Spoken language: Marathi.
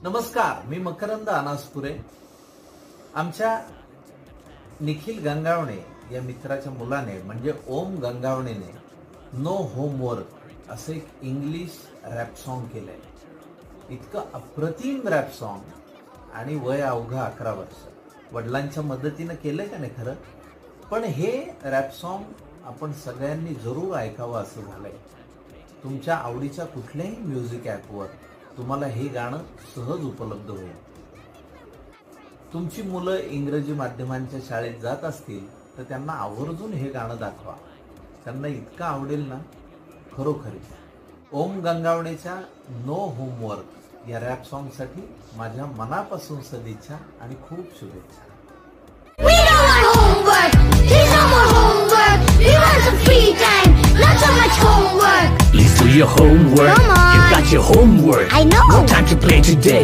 नमस्कार, मी मकरंद अनासपुरे. आमच्या निखिल गंगावणे या मित्राच्या मुलाने म्हणजे ओम गंगावणेने नो होमवर्क असे एक इंग्लिश रॅप सॉन्ग केलंय. इतकं अप्रतिम रॅप सॉन्ग आणि वय अवघा 11 वर्ष. वडिलांच्या मदतीने केलंय का नाही खरं, पण हे रॅप सॉन्ग आपण सगळ्यांनी जरूर ऐकावं असं झालंय. तुमच्या आवडीच्या कुठल्याही म्युझिक ॲपवर तुम्हाला हे गाणं सहज उपलब्ध होईल. तुमची मुलं इंग्रजी माध्यमांच्या शाळेत जात असतील तर त्यांना आवर्जून हे गाणं दाखवा. त्यांना इतकं आवडेल ना खरोखरी. ओम गंगावणेच्या नो होमवर्क या रॅप सॉन्गसाठी माझ्या मनापासून सदिच्छा आणि खूप शुभेच्छा. We don't want homework. There's no more homework. We want some free time, not so much homework. Please do your homework. Come on. You got your homework. I know. No time to play today.